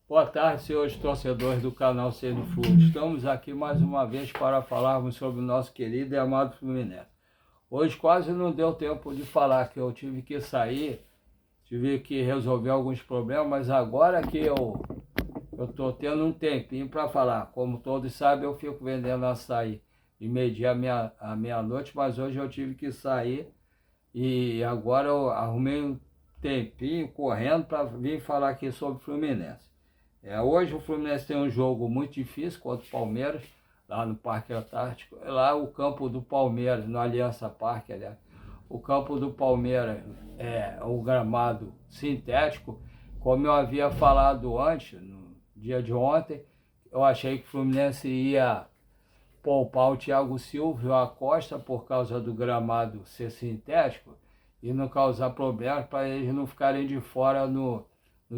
Boa tarde, senhores torcedores do canal Sendo Fluxo. Estamos aqui mais uma vez para falarmos sobre o nosso querido e amado Fluminense. Hoje quase não deu tempo de falar, que eu tive que sair, tive que resolver alguns problemas, mas agora que eu estou tendo um tempinho para falar. Como todos sabem, eu fico vendendo açaí de meio-dia à meia-noite, mas hoje eu tive que sair e agora eu arrumei um tempinho correndo para vir falar aqui sobre o Fluminense. Hoje o Fluminense tem um jogo muito difícil contra o Palmeiras, lá no Parque Antártico. Lá o campo do Palmeiras, no Aliança Parque, aliás. O campo do Palmeiras é um gramado sintético. Como eu havia falado antes, no dia de ontem, eu achei que o Fluminense ia poupar o Thiago Silva e o Acosta por causa do gramado ser sintético e não causar problemas para eles não ficarem de fora nos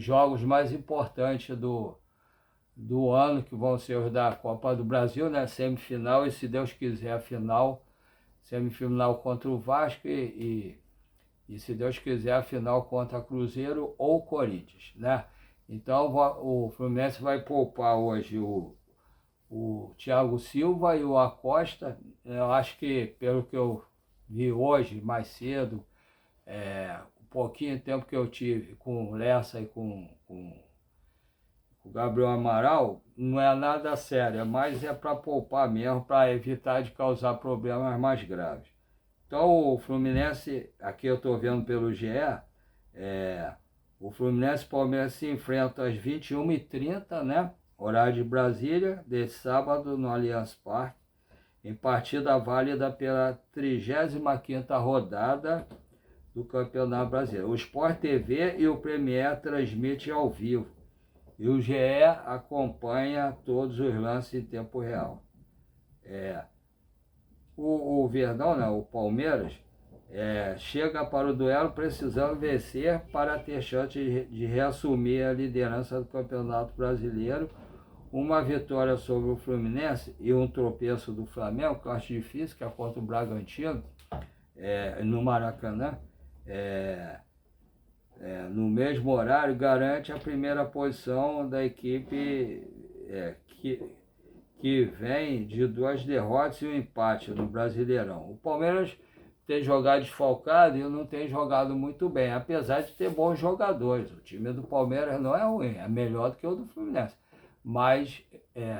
jogos mais importantes do ano, que vão ser os da Copa do Brasil, né? Semifinal e, se Deus quiser, a final. Semifinal contra o Vasco e se Deus quiser, a final contra Cruzeiro ou Corinthians, né? Então o Fluminense vai poupar hoje o Thiago Silva e o Acosta. Eu acho que, pelo que eu vi hoje, mais cedo, o pouquinho tempo que eu tive com o Lessa e com o Gabriel Amaral, não é nada sério, mas é para poupar mesmo, para evitar de causar problemas mais graves. Então o Fluminense, aqui eu estou vendo pelo GE, o Fluminense e o Palmeiras se enfrentam às 21h30, né? Horário de Brasília, desse sábado no Allianz Parque, em partida válida pela 35ª rodada do Campeonato Brasileiro. O Sport TV e o Premier transmitem ao vivo e o GE acompanha todos os lances em tempo real. O Verdão, né, o Palmeiras, chega para o duelo precisando vencer para ter chance de reassumir a liderança do Campeonato Brasileiro. Uma vitória sobre o Fluminense e um tropeço do Flamengo, que eu acho difícil, que é contra o Bragantino, no Maracanã, no mesmo horário, garante a primeira posição da equipe que vem de 2 derrotas e um empate no Brasileirão. O Palmeiras tem jogado desfalcado e não tem jogado muito bem, apesar de ter bons jogadores. O time do Palmeiras não é ruim, é melhor do que o do Fluminense. Mas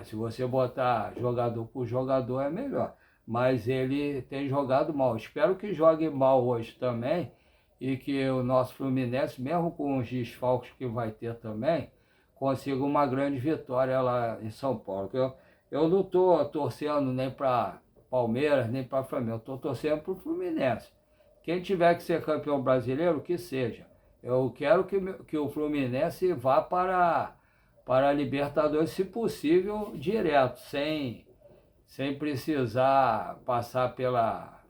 se você botar jogador por jogador é melhor. Mas ele tem jogado mal. Espero que jogue mal hoje também e que o nosso Fluminense, mesmo com os desfalques que vai ter também, consiga uma grande vitória lá em São Paulo. Eu não estou torcendo nem para Palmeiras, nem para Flamengo. Estou torcendo para o Fluminense. Quem tiver que ser campeão brasileiro, que seja. Eu quero que o Fluminense vá para a Libertadores, se possível, direto, sem precisar passar pela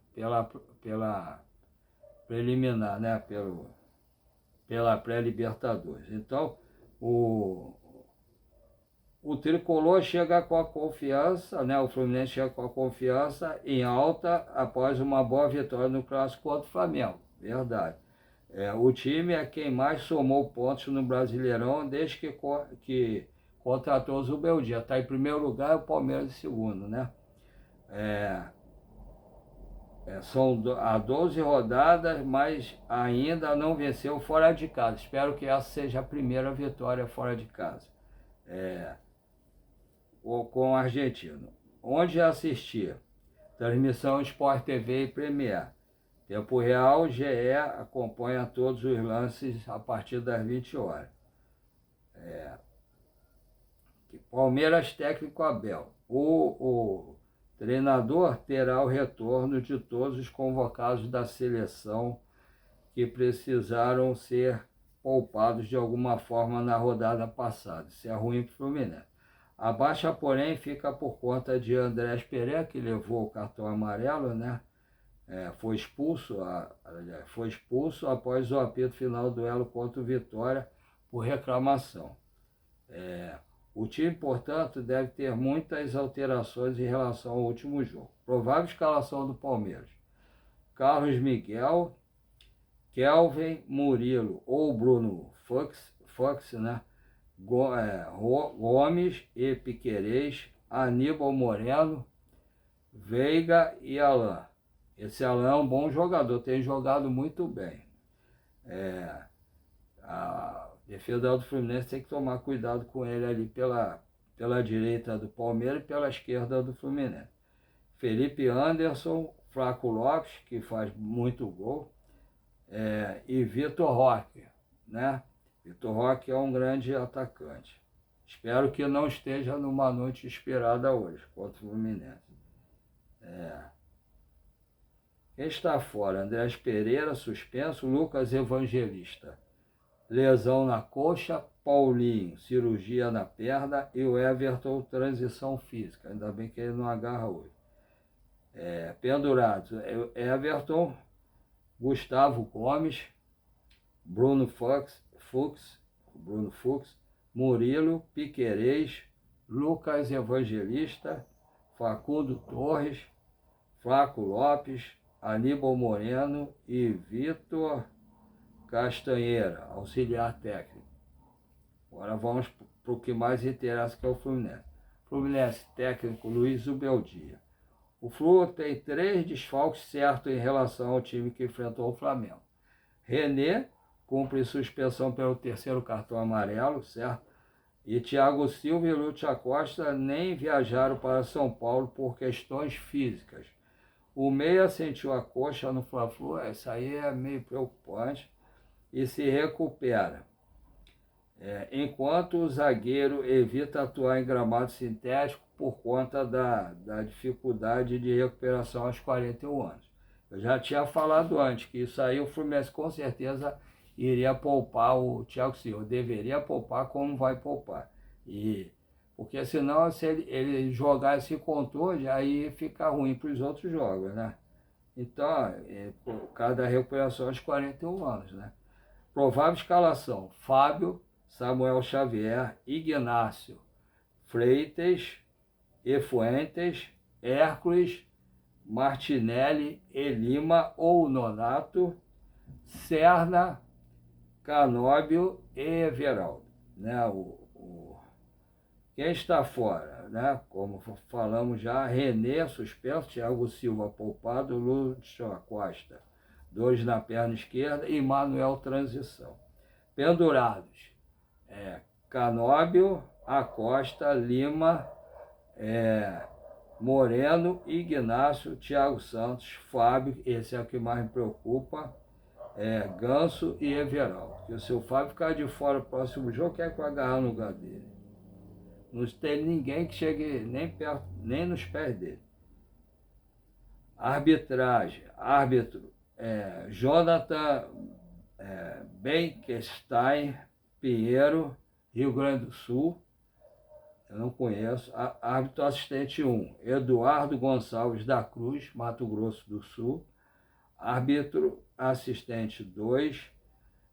preliminar, né? Pela pré-Libertadores. Então, o Tricolor chega com a confiança, né? O Fluminense chega com a confiança em alta após uma boa vitória no Clássico contra o Flamengo, verdade. O time é quem mais somou pontos no Brasileirão desde que contratou o Zubeldia. Está em primeiro lugar, o Palmeiras em segundo, né? São há 12 rodadas, mas ainda não venceu fora de casa. Espero que essa seja a primeira vitória fora de casa. Com o argentino. Onde assistir? Transmissão Sport TV e Premier. Tempo real, GE acompanha todos os lances a partir das 20 horas. Palmeiras técnico Abel. O treinador terá o retorno de todos os convocados da seleção que precisaram ser poupados de alguma forma na rodada passada. Isso é ruim para o Fluminense. A baixa, porém, fica por conta de Andrés Pereira, que levou o cartão amarelo, né? Foi expulso após o apito final do duelo contra o Vitória por reclamação. O time, portanto, deve ter muitas alterações em relação ao último jogo. Provável escalação do Palmeiras: Carlos Miguel, Kelvin, Murilo ou Bruno Fux, né? Gomes e Piquerez, Aníbal Moreno, Veiga e Alain. Esse Alain é um bom jogador, tem jogado muito bem. A defesa do Fluminense tem que tomar cuidado com ele ali pela direita do Palmeiras e pela esquerda do Fluminense. Felipe Anderson, Flaco Lopes, que faz muito gol, e Vitor Roque, né? Vitor Roque é um grande atacante. Espero que não esteja numa noite inspirada hoje contra o Fluminense. Quem está fora? Andrés Pereira, suspenso. Lucas Evangelista, lesão na coxa. Paulinho, cirurgia na perna. E o Everton, transição física. Ainda bem que ele não agarra hoje. Pendurados: Everton, Gustavo Gomes, Bruno Fux, Murilo, Piquerez, Lucas Evangelista, Facundo Torres, Flaco Lopes, Aníbal Moreno e Vitor Castanheira, auxiliar técnico. Agora vamos para o que mais interessa, que é o Fluminense. Fluminense, técnico Luiz Ubeldia. O Flu tem 3 desfalques certos em relação ao time que enfrentou o Flamengo. René cumpre suspensão pelo 3º cartão amarelo, certo? E Thiago Silva e Lúcio Acosta nem viajaram para São Paulo por questões físicas. O meia sentiu a coxa no Fla-Flu, isso aí é meio preocupante, e se recupera. Enquanto o zagueiro evita atuar em gramado sintético por conta da dificuldade de recuperação aos 41 anos. Eu já tinha falado antes que isso aí o Fluminense com certeza iria poupar o Thiago Silva, deveria poupar, como vai poupar. Porque senão, se ele jogar esse controle, aí fica ruim para os outros jogos, né? Então, por causa da recuperação aos 41 anos, né? Provável escalação: Fábio, Samuel Xavier, Ignácio, Freitas, Efuentes, Hércules, Martinelli, Elima ou Nonato, Serna, Canóbio e Everaldo, né? Quem está fora, né? Como falamos já, René suspenso, Thiago Silva poupado, Lúcio Acosta, 2 na perna esquerda e Manuel transição. Pendurados: Canóbio, Acosta, Lima, Moreno, Ignácio, Thiago Santos, Fábio, esse é o que mais me preocupa, Ganso e Everaldo. Porque se o Fábio ficar de fora no próximo jogo, quem é que vai agarrar no lugar dele? Não tem ninguém que chegue nem perto, nem nos pés dele. Arbitragem: árbitro Jonathan Benkenstein Pinheiro, Rio Grande do Sul. Eu não conheço. Árbitro assistente 1, Eduardo Gonçalves da Cruz, Mato Grosso do Sul. Árbitro assistente 2,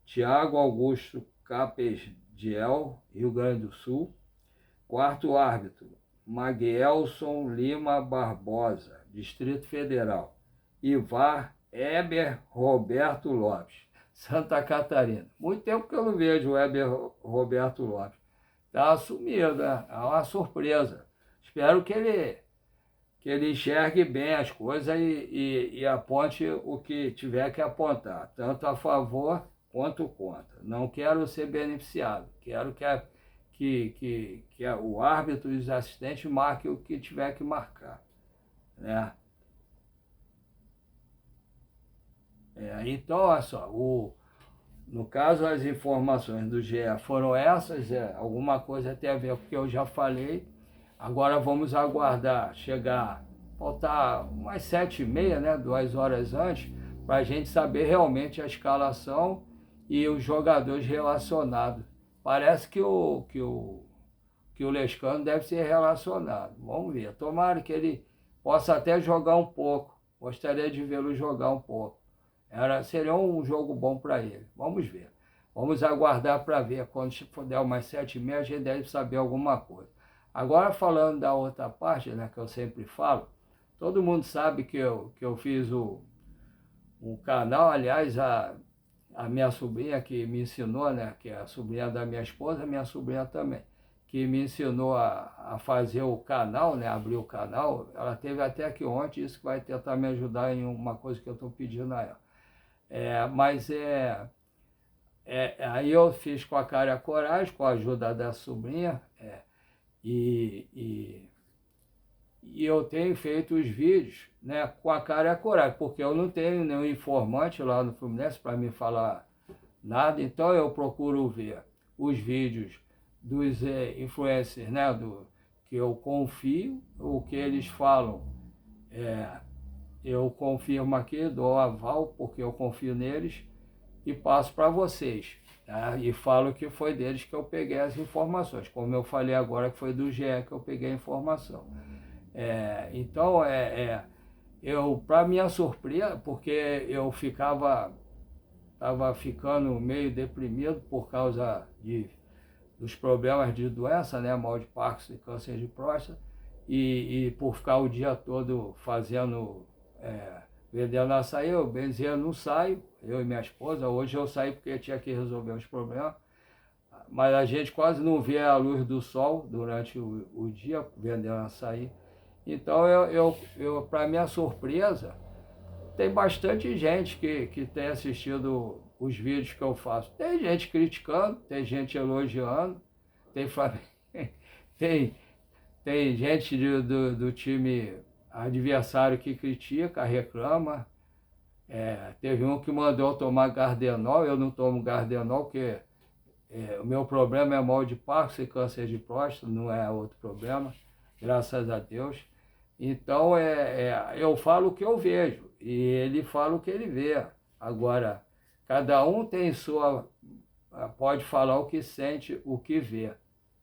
Tiago Augusto Capesdiel, Rio Grande do Sul. 4º árbitro, Maguelson Lima Barbosa, Distrito Federal. E VAR, Heber Roberto Lopes, Santa Catarina. Muito tempo que eu não vejo o Heber Roberto Lopes. Está sumido, né? É uma surpresa. Espero que ele enxergue bem as coisas e aponte o que tiver que apontar, tanto a favor quanto contra. Não quero ser beneficiado, quero que o árbitro e os assistentes marquem o que tiver que marcar, né? Então, olha só, no caso, as informações do GE foram essas, alguma coisa tem a ver com o que eu já falei. Agora vamos aguardar faltar umas 7h30, né, 2 horas antes, para a gente saber realmente a escalação e os jogadores relacionados. Parece que o Lescano deve ser relacionado. Vamos ver. Tomara que ele possa até jogar um pouco. Gostaria de vê-lo jogar um pouco. Seria um jogo bom para ele. Vamos ver. Vamos aguardar para ver. Quando der umas 7h30, a gente deve saber alguma coisa. Agora, falando da outra parte, né, que eu sempre falo, todo mundo sabe que eu fiz um canal, aliás, a minha sobrinha que me ensinou, né, que é a sobrinha da minha esposa, minha sobrinha também, que me ensinou a fazer o canal, né, abrir o canal. Ela teve até aqui ontem, isso que vai tentar me ajudar em uma coisa que eu estou pedindo a ela. Aí eu fiz com a cara e a coragem, com a ajuda da sobrinha, e, e, e eu tenho feito os vídeos, né, com a cara e a coragem, porque eu não tenho nenhum informante lá no Fluminense para me falar nada, então eu procuro ver os vídeos dos influencers, né, que eu confio, o que eles falam, eu confirmo aqui, dou aval, porque eu confio neles, e passo para vocês. Tá? E falo que foi deles que eu peguei as informações, como eu falei agora que foi do GE que eu peguei a informação. Então, para minha surpresa, porque eu estava ficando meio deprimido por causa dos problemas de doença, né, mal de Parkinson e câncer de próstata, e por ficar o dia todo vendendo açaí, eu bem dizer, não saio, eu e minha esposa. Hoje eu saí porque tinha que resolver os problemas, mas a gente quase não vê a luz do sol durante o dia vendendo açaí. Então, para minha surpresa, tem bastante gente que tem assistido os vídeos que eu faço. Tem gente criticando, tem gente elogiando, tem, tem, tem gente do time adversário que critica, reclama. Teve um que mandou eu tomar Gardenol, eu não tomo Gardenol, porque o meu problema é mal de Parkinson e câncer de próstata, não é outro problema, graças a Deus. Então, eu falo o que eu vejo, e ele fala o que ele vê. Agora, cada um tem pode falar o que sente, o que vê.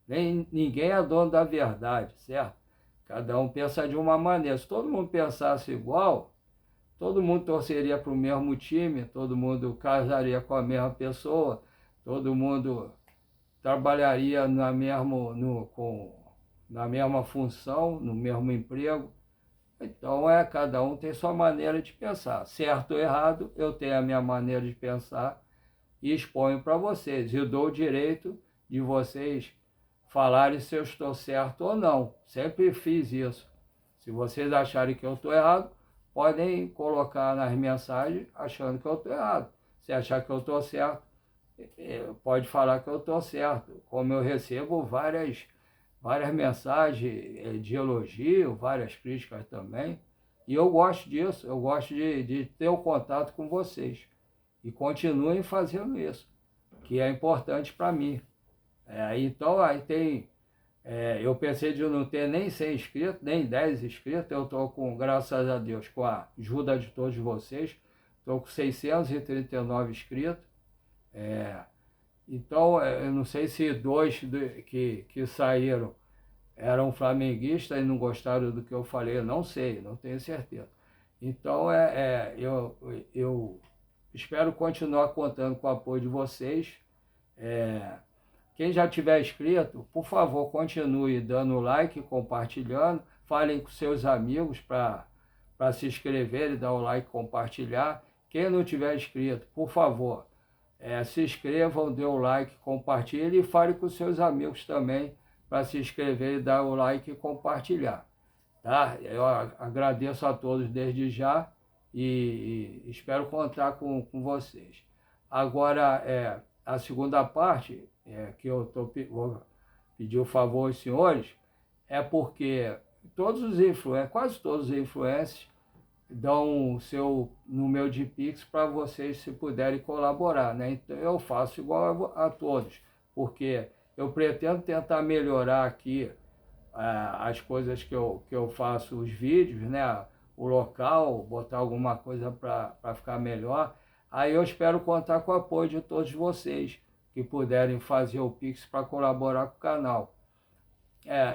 Ninguém é dono da verdade, certo? Cada um pensa de uma maneira. Se todo mundo pensasse igual, todo mundo torceria para o mesmo time, todo mundo casaria com a mesma pessoa, todo mundo trabalharia na mesma função, no mesmo emprego. Então, cada um tem sua maneira de pensar. Certo ou errado, eu tenho a minha maneira de pensar e exponho para vocês. E dou o direito de vocês falarem se eu estou certo ou não. Sempre fiz isso. Se vocês acharem que eu estou errado, podem colocar nas mensagens achando que eu estou errado. Se achar que eu estou certo, pode falar que eu estou certo. Como eu recebo várias mensagens de elogio, várias críticas também. E eu gosto disso, eu gosto de ter o contato com vocês. E continuem fazendo isso, que é importante para mim. Então, eu pensei de não ter nem 100 inscritos, nem 10 inscritos. Eu estou graças a Deus, com a ajuda de todos vocês, estou com 639 inscritos. Então, eu não sei se dois que saíram eram flamenguistas e não gostaram do que eu falei, não sei, não tenho certeza. Então, eu espero continuar contando com o apoio de vocês. Quem já tiver inscrito, por favor, continue dando like, compartilhando, falem com seus amigos para se inscreverem, dar o like, compartilhar. Quem não tiver inscrito, por favor, se inscrevam, dê o like, compartilhe e fale com seus amigos também para se inscrever, dar o like e compartilhar. Tá? Eu agradeço a todos desde já e espero contar com vocês. Agora, a segunda parte, que eu vou pedir o favor aos senhores, é porque quase todos os influencers dão o seu número de Pix para vocês, se puderem colaborar, né? Então eu faço igual a todos, porque eu pretendo tentar melhorar aqui as coisas que eu faço, os vídeos, né? O local, botar alguma coisa para ficar melhor. Aí eu espero contar com o apoio de todos vocês que puderem fazer o Pix para colaborar com o canal.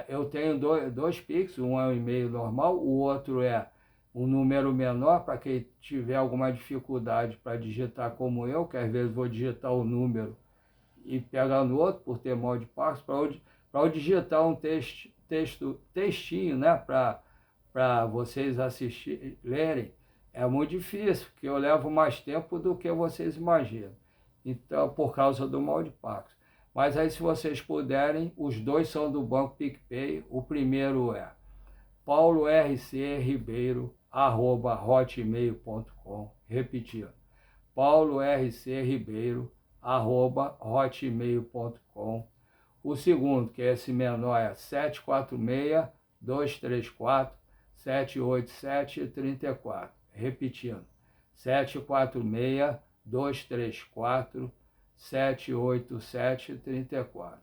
Eu tenho dois Pix, um é um e-mail normal, o outro é um número menor para quem tiver alguma dificuldade para digitar como eu, que às vezes vou digitar o número e pegar no outro por ter mal de Parkinson, para eu digitar um textinho, né, para vocês lerem, é muito difícil, porque eu levo mais tempo do que vocês imaginam. então, por causa do mal de Parkinson. Mas aí, se vocês puderem, os dois são do Banco PicPay. O primeiro é paulorcribeiro@hotmail.com. Repetindo, paulorcribeiro@hotmail.com. O segundo, que é esse menor, é 746-234-787-34. Repetindo, 746-234-787-34.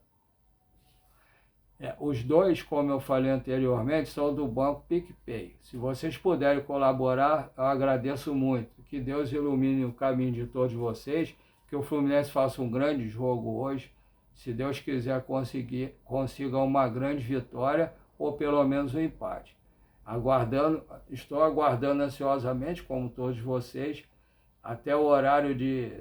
Os dois, como eu falei anteriormente, são do Banco PicPay. Se vocês puderem colaborar, eu agradeço muito. Que Deus ilumine o caminho de todos vocês, que o Fluminense faça um grande jogo hoje. Se Deus quiser, consiga uma grande vitória ou pelo menos um empate. Estou aguardando ansiosamente, como todos vocês, até o horário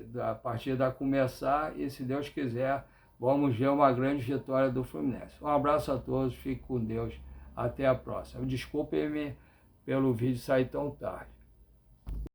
da partida começar e, se Deus quiser, vamos ver uma grande vitória do Fluminense. Um abraço a todos, fique com Deus, até a próxima. Desculpem-me pelo vídeo sair tão tarde.